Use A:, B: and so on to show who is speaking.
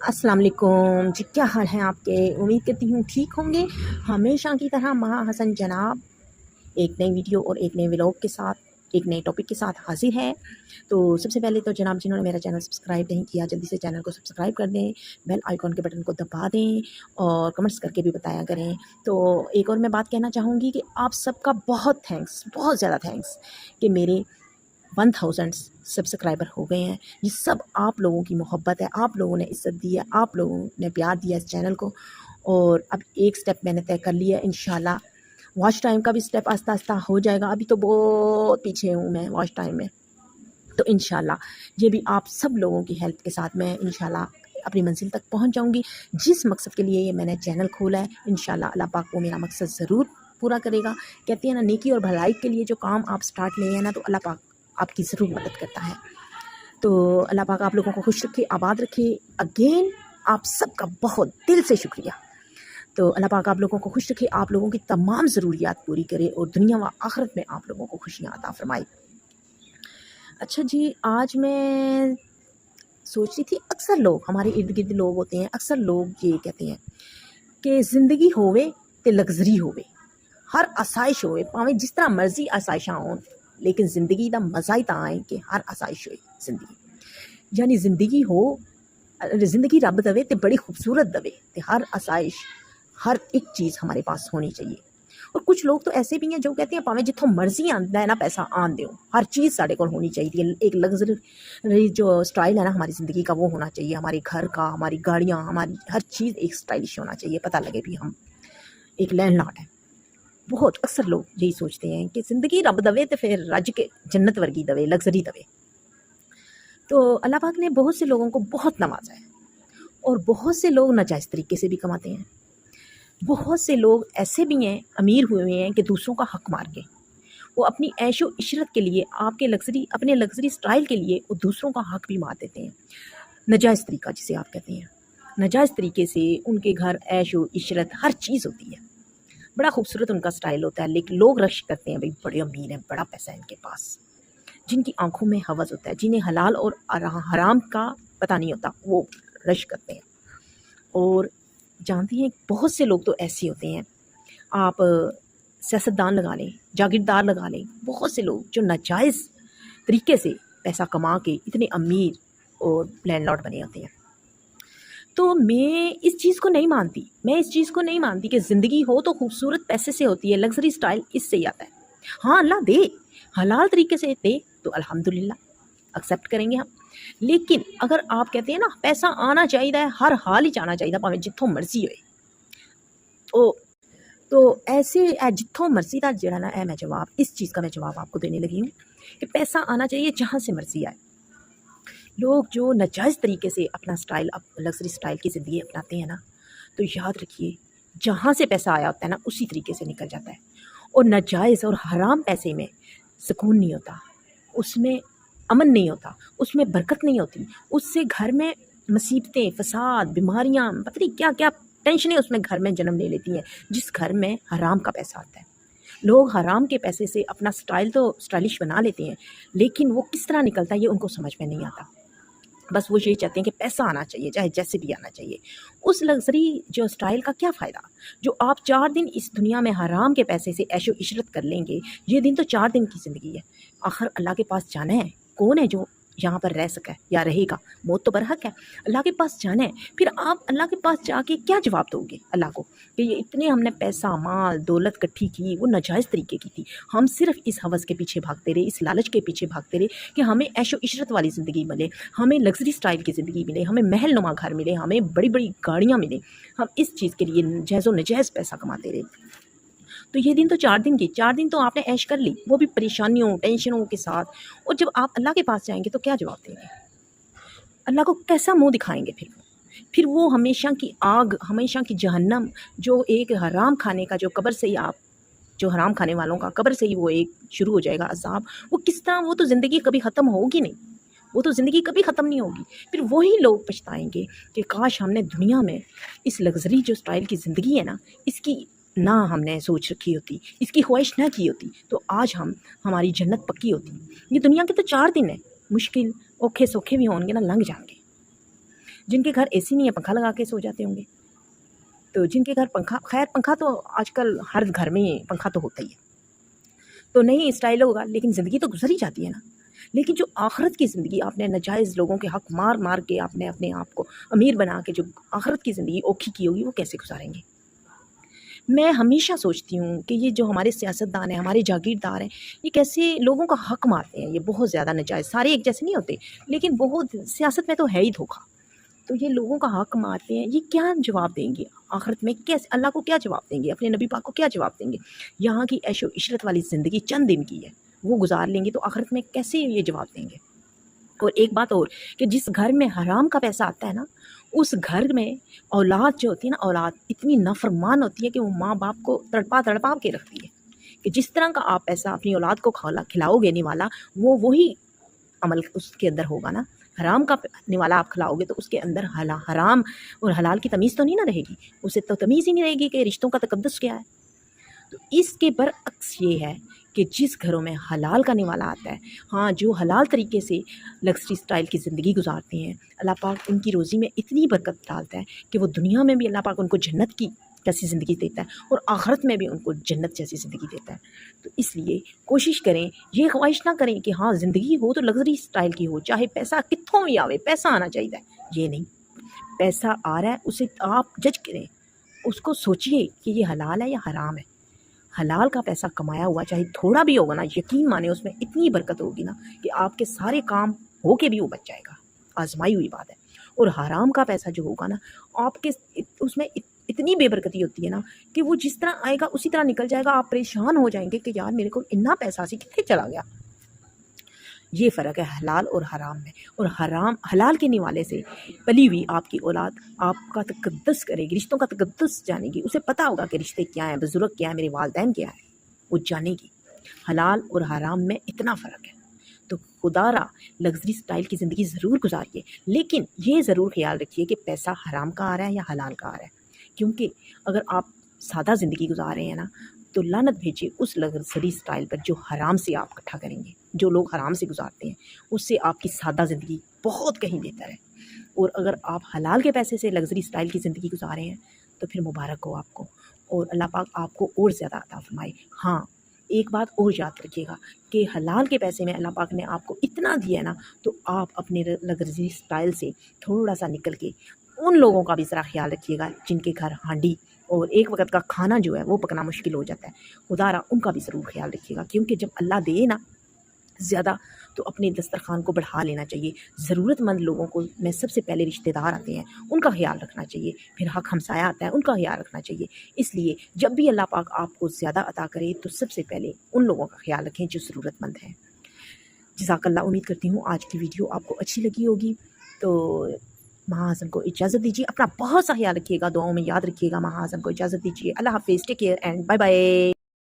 A: अस्सलाम वालेकुम जी, क्या हाल है आपके? उम्मीद करती हूँ ठीक होंगे। हमेशा की तरह महा हसन जनाब एक नई वीडियो और एक नए व्लॉग के साथ, एक नए टॉपिक के साथ हाज़िर है। तो सबसे पहले तो जनाब जिन्होंने मेरा चैनल सब्सक्राइब नहीं किया, जल्दी से चैनल को सब्सक्राइब कर दें, बेल आइकॉन के बटन को दबा दें और कमेंट्स करके भी बताया करें। तो एक और मैं बात कहना चाहूँगी कि आप सबका बहुत थैंक्स, बहुत ज़्यादा थैंक्स कि मेरे 1000 सब्सक्राइबर हो गए हैं। ये सब आप लोगों की मोहब्बत है, आप लोगों ने इज़्ज़त दी है, आप लोगों ने प्यार दिया इस चैनल को। और अब एक स्टेप मैंने तय कर लिया है, इंशाल्लाह वॉच टाइम का भी स्टेप आस्ता-आस्ता हो जाएगा। अभी तो बहुत पीछे हूँ मैं वॉच टाइम में, तो इंशाल्लाह ये भी आप सब लोगों की हेल्प के साथ मैं इंशाल्लाह अपनी मंजिल तक पहुँच जाऊँगी। जिस मकसद के लिए ये मैंने चैनल खोला है, इंशाल्लाह अल्लाह पाक वो मेरा मकसद ज़रूर पूरा करेगा। कहते हैं ना, नेकी और भलाई के लिए जो काम आप स्टार्ट लिए हैं ना, तो अल्लाह पाक आपकी ज़रूर मदद करता है। तो अल्लाह पाक आप लोगों को खुश रखे, आबाद रखे। अगेन आप सबका बहुत दिल से शुक्रिया। तो अल्लाह पाक आप लोगों को खुश रखे, आप लोगों की तमाम ज़रूरियात पूरी करे और दुनिया व आखिरत में आप लोगों को खुशियाँ अता फरमाए। अच्छा जी, आज मैं सोच रही थी, अक्सर लोग हमारे इर्द गिर्द लोग होते हैं, अक्सर लोग ये कहते हैं कि ज़िंदगी होवे ते लग्जरी होवे, हर आसाइश होवे, भावें जिस तरह मर्जी आसाइशां होन, लेकिन ज़िंदगी दा मज़ा ही तां है कि हर आसाइश होए ज़िंदगी। यानी ज़िंदगी हो, ज़िंदगी रब दवे ते बड़ी खूबसूरत दवे, ते हर आसाइश हर एक चीज़ हमारे पास होनी चाहिए। और कुछ लोग तो ऐसे भी हैं जो कहते हैं भावें जितों मर्जी आंदा है ना पैसा आन दो, हर चीज़ साढ़े को होनी चाहिए। एक लग्जरी जो स्टाइल है ना हमारी ज़िंदगी का, वो होना चाहिए। हमारे घर का, हमारी गाड़ियाँ, हमारी हर चीज़ एक स्टाइलिश होना चाहिए, पता लगे भी हम एक लैंडलॉर्ड है। बहुत अक्सर लोग यही सोचते हैं कि ज़िंदगी रब दवे तो फिर रज के जन्नत वर्गी दवे, लग्जरी दवे। तो अल्लाह पाक ने बहुत से लोगों को बहुत नवाजा है और बहुत से लोग नाजायज़ तरीके से भी कमाते हैं। बहुत से लोग ऐसे भी हैं, अमीर हुए हैं कि दूसरों का हक मार के वो अपनी ऐशो इशरत के लिए, आपके लग्जरी, अपने लग्जरी स्टाइल के लिए वो दूसरों का हक भी मार देते हैं। नाजायज़ तरीका जिसे आप कहते हैं, नाजायज़ तरीके से उनके घर ऐशो इशरत हर चीज़ होती है, बड़ा खूबसूरत उनका स्टाइल होता है, लेकिन लोग रश करते हैं, भाई बड़े अमीर हैं, बड़ा पैसा है इनके पास। जिनकी आंखों में हवस होता है, जिन्हें हलाल और हराम का पता नहीं होता, वो रश करते हैं। और जानती हैं, बहुत से लोग तो ऐसे होते हैं, आप सियासतदान लगा लें, जागीरदार लगा लें, बहुत से लोग जो नाजायज़ तरीके से पैसा कमा के इतने अमीर और लैंडलॉर्ड बने होते हैं। तो मैं इस चीज़ को नहीं मानती कि ज़िंदगी हो तो खूबसूरत पैसे से होती है, लग्जरी स्टाइल इससे ही आता है। हाँ, अल्लाह दे, हलाल तरीके से दे तो अल्हम्दुलिल्लाह एक्सेप्ट करेंगे हम। लेकिन अगर आप कहते हैं ना पैसा आना चाहिए, हर हाल ही आना चाहिए, भावें जितों मर्जी होए, तो ऐसे जितों मर्जी का जड़ा ना मैं जवाब, इस चीज़ का मैं जवाब आपको देने लगी हूँ कि पैसा आना चाहिए जहाँ से मर्जी आए। लोग जो नाजायज़ तरीके से अपना स्टाइल, लग्जरी स्टाइल की ज़िंदगी अपनाते हैं ना, तो याद रखिए जहाँ से पैसा आया होता है ना उसी तरीके से निकल जाता है। और नाजायज़ और हराम पैसे में सुकून नहीं होता, उसमें अमन नहीं होता, उसमें बरकत नहीं होती, उससे घर में मुसीबतें, फसाद, बीमारियाँ, पता नहीं क्या क्या टेंशनें उसमें घर में जन्म ले लेती हैं, जिस घर में हराम का पैसा आता है। लोग हराम के पैसे से अपना स्टाइल तो स्टाइलिश बना लेते हैं, लेकिन वो किस तरह निकलता है ये उनको समझ में नहीं आता। बस वो यही चाहते हैं कि पैसा आना चाहिए, चाहे जैसे भी आना चाहिए। उस लग्जरी जो स्टाइल का क्या फ़ायदा, जो आप 4 दिन इस दुनिया में हराम के पैसे से ऐशो इशरत कर लेंगे। ये दिन तो 4 दिन की ज़िंदगी है, आखिर अल्लाह के पास जाना है। कौन है जो यहाँ पर रह सके या रहेगा? मौत तो बरहक है, अल्लाह के पास जाना है। फिर आप अल्लाह के पास जाके क्या जवाब दोगे अल्लाह को कि ये इतने हमने पैसा, माल, दौलत इकट्ठी की, वो नाजायज़ तरीके की थी, हम सिर्फ इस हवस के पीछे भागते रहे, इस लालच के पीछे भागते रहे कि हमें ऐशो इशरत वाली ज़िंदगी मिले, हमें लग्जरी स्टाइल की ज़िंदगी मिले, हमें महल नुमा घर मिले, हमें बड़ी बड़ी गाड़ियाँ मिले। हम इस चीज़ के लिए जायज़ो नजायज़ पैसा कमाते रहे। तो ये दिन तो 4 दिन की, 4 दिन तो आपने ऐश कर ली, वो भी परेशानियों, टेंशनों के साथ। और जब आप अल्लाह के पास जाएंगे तो क्या जवाब देंगे? अल्लाह को कैसा मुंह दिखाएंगे? फिर वो हमेशा की आग, हमेशा की जहन्नम, जो एक हराम खाने का, जो कब्र से ही आप, जो हराम खाने वालों का कब्र से ही वो एक शुरू हो जाएगा अज़ाब, वो किस तरह, वो तो ज़िंदगी कभी ख़त्म होगी नहीं, वो तो ज़िंदगी कभी ख़त्म नहीं होगी। फिर वही लोग पछताएंगे कि काश हमने दुनिया में इस लग्जरी जो स्टाइल की ज़िंदगी है ना, इसकी ना हमने सोच रखी होती, इसकी ख्वाहिश ना की होती, तो आज हमारी जन्नत पक्की होती। ये दुनिया के तो 4 दिन है, मुश्किल औखे सौखे भी होंगे ना, लंघ जाएंगे। जिनके घर एसी नहीं है पंखा लगा के सो जाते होंगे, तो जिनके घर पंखा, खैर पंखा तो आजकल हर घर में पंखा तो होता ही है, तो नहीं स्टाइल होगा, लेकिन ज़िंदगी तो गुजर ही जाती है ना। लेकिन जो आखिरत की ज़िंदगी आपने नाजायज़ लोगों के हक मार मार के आपने अपने आप को अमीर बना के जो आखिरत की ज़िंदगी औखी की होगी, वो कैसे गुजारेंगे। मैं हमेशा सोचती हूँ कि ये जो हमारे सियासतदान हैं, हमारे जागीरदार हैं, ये कैसे लोगों का हक मारते हैं। ये बहुत ज़्यादा नाजायज़, सारे एक जैसे नहीं होते, लेकिन बहुत सियासत में तो है ही धोखा। तो ये लोगों का हक मारते हैं, ये क्या जवाब देंगे आखिरत में, कैसे अल्लाह को क्या जवाब देंगे, अपने नबी पाक को क्या जवाब देंगे। यहाँ की ऐशो इशरत वाली ज़िंदगी चंद दिन की है, वो गुजार लेंगे तो आखिरत में कैसे ये जवाब देंगे। और एक बात और कि जिस घर में हराम का पैसा आता है ना, उस घर में औलाद जो होती है ना, औलाद इतनी नाफरमान होती है कि वो माँ बाप को तड़पा तड़पा के रखती है कि जिस तरह का आप पैसा अपनी औलाद को खिलाओगे निवाला, वो वही अमल उसके अंदर होगा ना। हराम का निवाला आप खिलाओगे तो उसके अंदर हराम और हलाल की तमीज़ तो नहीं ना रहेगी, उसे तो तमीज़ ही नहीं रहेगी कि रिश्तों का तकद्दुस क्या है। तो इसके बरअक्स ये है कि जिस घरों में हलाल का निवाला आता है, हाँ, जो हलाल तरीके से लग्जरी स्टाइल की ज़िंदगी गुजारते हैं, अल्लाह पाक उनकी रोज़ी में इतनी बरकत डालता है कि वो दुनिया में भी अल्लाह पाक उनको जन्नत की जैसी ज़िंदगी देता है और आखिरत में भी उनको जन्नत जैसी ज़िंदगी देता है। तो इसलिए कोशिश करें, ये ख्वाहिश ना करें कि हाँ ज़िंदगी हो तो लग्जरी स्टाइल की हो, चाहे पैसा कित्थों भी आवे, पैसा आना चाहिए। ये नहीं, पैसा आ रहा है उसे आप जज करें, उसको सोचिए कि ये हलाल है या हराम है। हलाल का पैसा कमाया हुआ चाहे थोड़ा भी होगा ना, यकीन माने उसमें इतनी बरकत होगी ना कि आपके सारे काम हो के भी वो बच जाएगा, आजमाई हुई बात है। और हराम का पैसा जो होगा ना, आपके उसमें इतनी बेबरकती होती है ना कि वो जिस तरह आएगा उसी तरह निकल जाएगा। आप परेशान हो जाएंगे कि यार मेरे को इतना पैसा सी कितने चला गया। ये फ़र्क है हलाल और हराम में। और हलाल के निवाले से पली हुई आपकी औलाद आपका तकद्दुस करेगी, रिश्तों का तकद्दुस जानेगी, उसे पता होगा कि रिश्ते क्या हैं, बुजुर्ग क्या है, मेरे वालिदैन क्या है, वो जानेगी। हलाल और हराम में इतना फ़र्क है। तो खुदारा लग्जरी स्टाइल की ज़िंदगी ज़रूर गुजारिए, लेकिन ये ज़रूर ख्याल रखिए कि पैसा हराम का आ रहा है या हलाल का आ रहा है। क्योंकि अगर आप सादा ज़िंदगी गुजार रहे हैं ना, तो लानत भेजिए उस लग्जरी स्टाइल पर जो हराम से आप इकट्ठा करेंगे। जो लोग हराम से गुजारते हैं उससे आपकी सादा ज़िंदगी बहुत कहीं बेहतर है। और अगर आप हलाल के पैसे से लग्जरी स्टाइल की ज़िंदगी गुजार रहे हैं तो फिर मुबारक हो आपको, और अल्लाह पाक आपको और ज़्यादा अता फरमाए। हाँ, एक बात और याद रखिएगा कि हलाल के पैसे में अल्लाह पाक ने आपको इतना दिया है ना, तो आप अपने लग्जरी स्टाइल से थोड़ा सा निकल के उन लोगों का भी ज़रा ख्याल रखिएगा जिनके घर हांडी और एक वक्त का खाना जो है वो पकना मुश्किल हो जाता है। खुदारा उनका भी ज़रूर ख्याल रखिएगा, क्योंकि जब अल्लाह दे ना ज़्यादा तो अपने दस्तरखान को बढ़ा लेना चाहिए। ज़रूरतमंद लोगों को में सबसे पहले रिश्तेदार आते हैं, उनका ख्याल रखना चाहिए, फिर हक हमसाया आता है, उनका ख्याल रखना चाहिए। इसलिए जब भी अल्लाह पाक आपको ज़्यादा अता करे तो सबसे पहले उन लोगों का ख्याल रखें जो ज़रूरतमंद हैं। जज़ाकल्लाह। उम्मीद करती हूँ आज की वीडियो आपको अच्छी लगी होगी। तो महाज़म को इजाज़त दीजिए, अपना बहुत सा ख्याल रखिएगा, दुआओं में याद रखिएगा। महाज़म को इजाज़त दीजिए। अल्लाह हाफ़िज़, take care and bye bye.